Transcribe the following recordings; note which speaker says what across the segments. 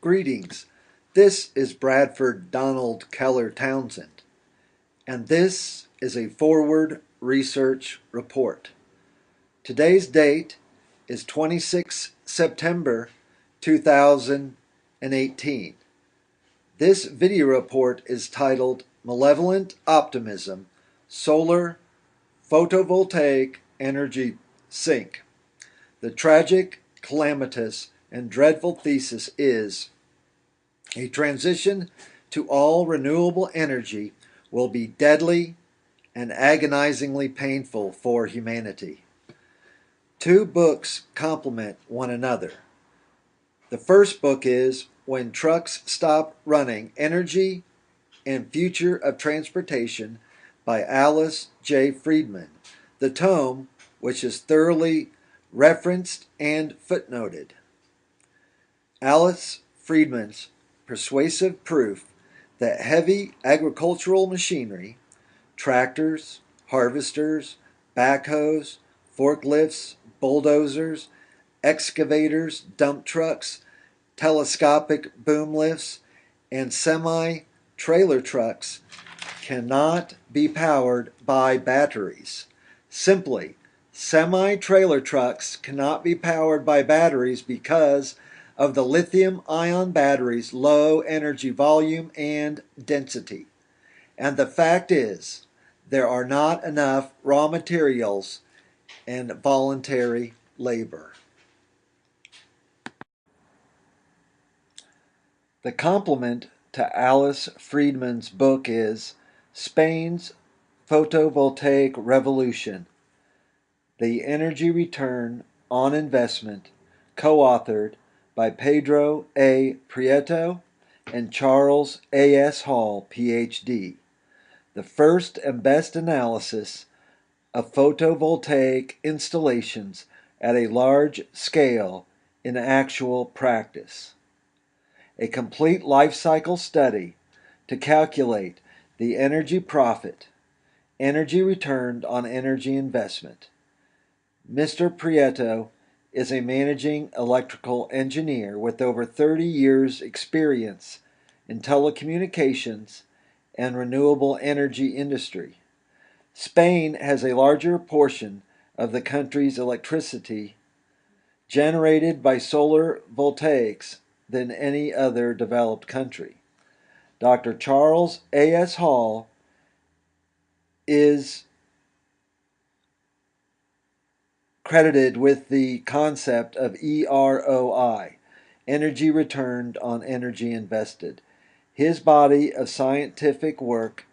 Speaker 1: Greetings. This is Bradford Donald Keller Townsend, and this is a Forward Research Report. Today's date is 26 September 2018. This video report is titled Malevolent Optimism, Solar Photovoltaic Energy Sink. The tragic, calamitous, and dreadful thesis is a transition to all renewable energy will be deadly and agonizingly painful for humanity. Two books complement one another. The first book is When Trucks Stop Running: Energy and Future of Transportation by Alice J. Friedman. The tome, which is thoroughly referenced and footnoted. Alice Friedman's persuasive proof that heavy agricultural machinery, tractors, harvesters, backhoes, forklifts, bulldozers, excavators, dump trucks, telescopic boom lifts, and semi-trailer trucks cannot be powered by batteries. Simply, semi-trailer trucks cannot be powered by batteries because of the lithium-ion battery's low energy volume and density. And the fact is, there are not enough raw materials and voluntary labor. The complement to Alice Friedman's book is Spain's Photovoltaic Revolution: The Energy Return on Investment, co-authored by Pedro A. Prieto and Charles A. S. Hall, Ph.D. The first and best analysis of photovoltaic installations at a large scale in actual practice. A complete life cycle study to calculate the energy profit, energy returned on energy investment. Mr. Prieto is a managing electrical engineer with over 30 years' experience in telecommunications and renewable energy industry. Spain has a larger portion of the country's electricity generated by solar voltaics than any other developed country. Dr. Charles A. S. Hall is credited with the concept of EROI, energy returned on energy invested. His body of scientific work,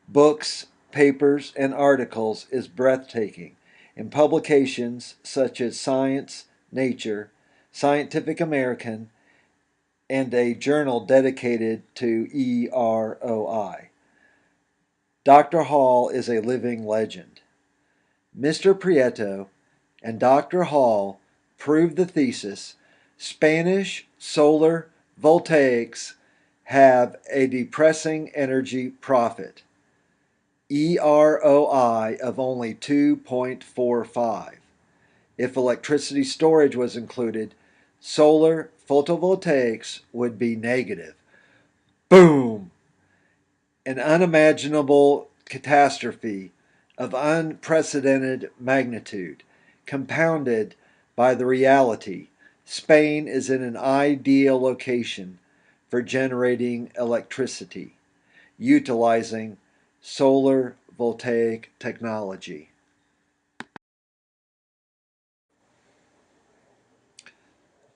Speaker 1: books, papers, and articles is breathtaking in publications such as Science, Nature, Scientific American, and a journal dedicated to EROI. Dr. Hall is a living legend. Mr. Prieto and Dr. Hall proved the thesis: Spanish solar voltaics have a depressing energy profit, EROI of only 2.45. If electricity storage was included, solar photovoltaics would be negative. Boom! An unimaginable catastrophe of unprecedented magnitude, compounded by the reality Spain is in an ideal location for generating electricity, utilizing solar voltaic technology.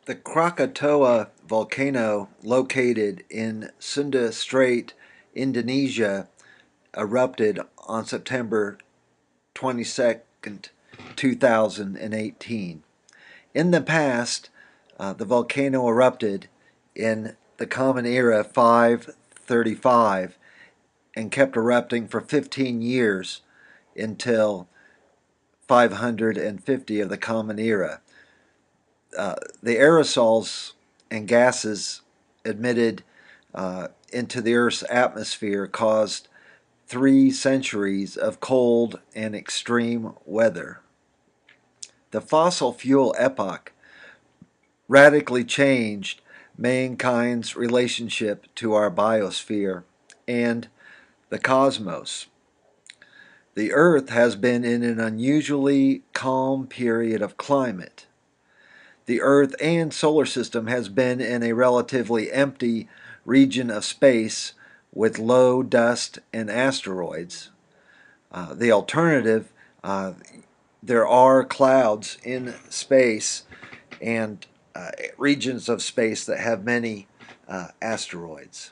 Speaker 1: The Krakatoa volcano, located in Sunda Strait, Indonesia, erupted on September 22nd, 2018. In the past, the volcano erupted in the Common Era 535 and kept erupting for 15 years until 550 of the Common Era. The aerosols and gases emitted into the Earth's atmosphere caused 3 centuries of cold and extreme weather. The fossil fuel epoch radically changed mankind's relationship to our biosphere and the cosmos. The Earth has been in an unusually calm period of climate. The Earth and solar system has been in a relatively empty region of space with low dust and asteroids. The alternative, uh, there are clouds in space and regions of space that have many asteroids.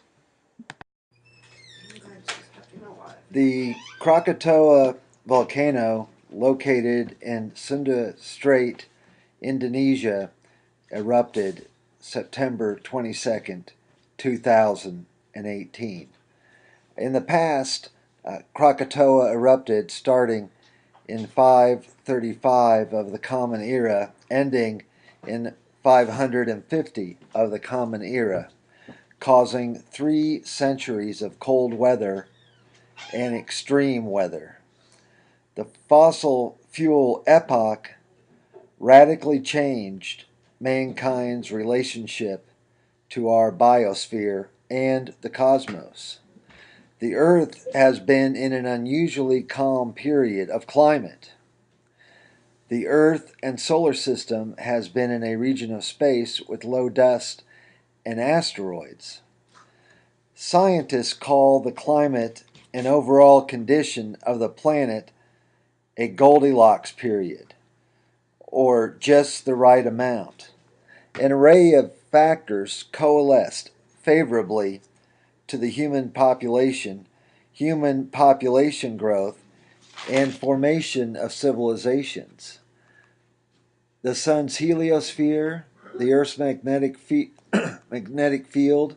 Speaker 1: The Krakatoa volcano, located in Sunda Strait, Indonesia, erupted September 22nd, 2018. In the past, Krakatoa erupted starting in 535 of the Common Era, ending in 550 of the Common Era, causing 3 centuries of cold weather and extreme weather. The fossil fuel epoch radically changed mankind's relationship to our biosphere and the cosmos. The Earth has been in an unusually calm period of climate. The Earth and solar system has been in a region of space with low dust and asteroids. Scientists call the climate and overall condition of the planet a Goldilocks period, or just the right amount. An array of factors coalesced favorably to the human population growth, and formation of civilizations. The sun's heliosphere, the Earth's magnetic field,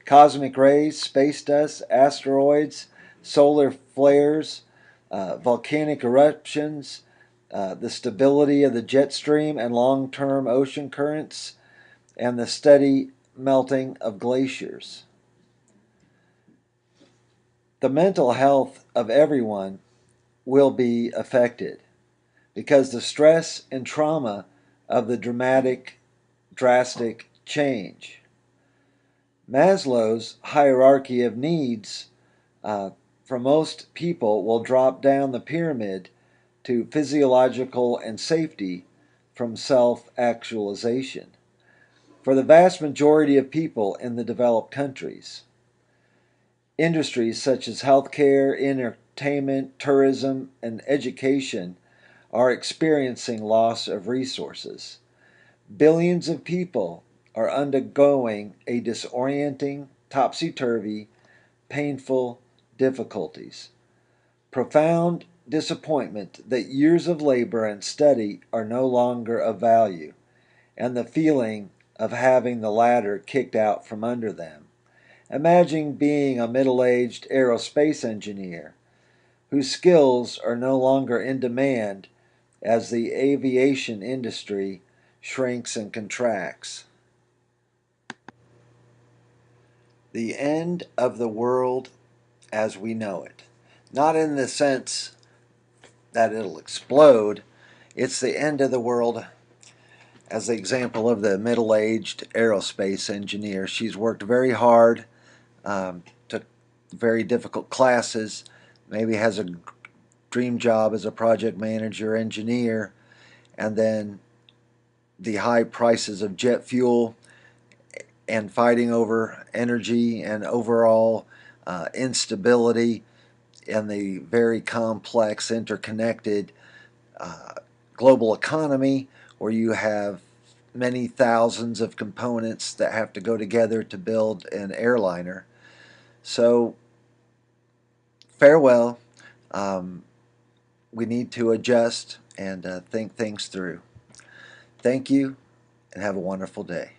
Speaker 1: cosmic rays, space dust, asteroids, solar flares, volcanic eruptions, the stability of the jet stream and long-term ocean currents, and the steady melting of glaciers. The mental health of everyone will be affected because the stress and trauma of the drastic change. Maslow's hierarchy of needs for most people will drop down the pyramid to physiological and safety from self-actualization for the vast majority of people in the developed countries. Industries such as healthcare, entertainment, tourism, and education are experiencing loss of resources. Billions of people are undergoing a disorienting, topsy-turvy, painful difficulties. Profound disappointment that years of labor and study are no longer of value, and the feeling of having the ladder kicked out from under them. Imagine being a middle-aged aerospace engineer whose skills are no longer in demand as the aviation industry shrinks and contracts. The end of the world as we know it. Not in the sense that it'll explode, it's the end of the world as the example of the middle-aged aerospace engineer. She's worked very hard, took very difficult classes, maybe has a dream job as a project manager engineer, and then the high prices of jet fuel and fighting over energy and overall instability and the very complex interconnected global economy where you have many thousands of components that have to go together to build an airliner. So farewell. We need to adjust and think things through. Thank you and have a wonderful day.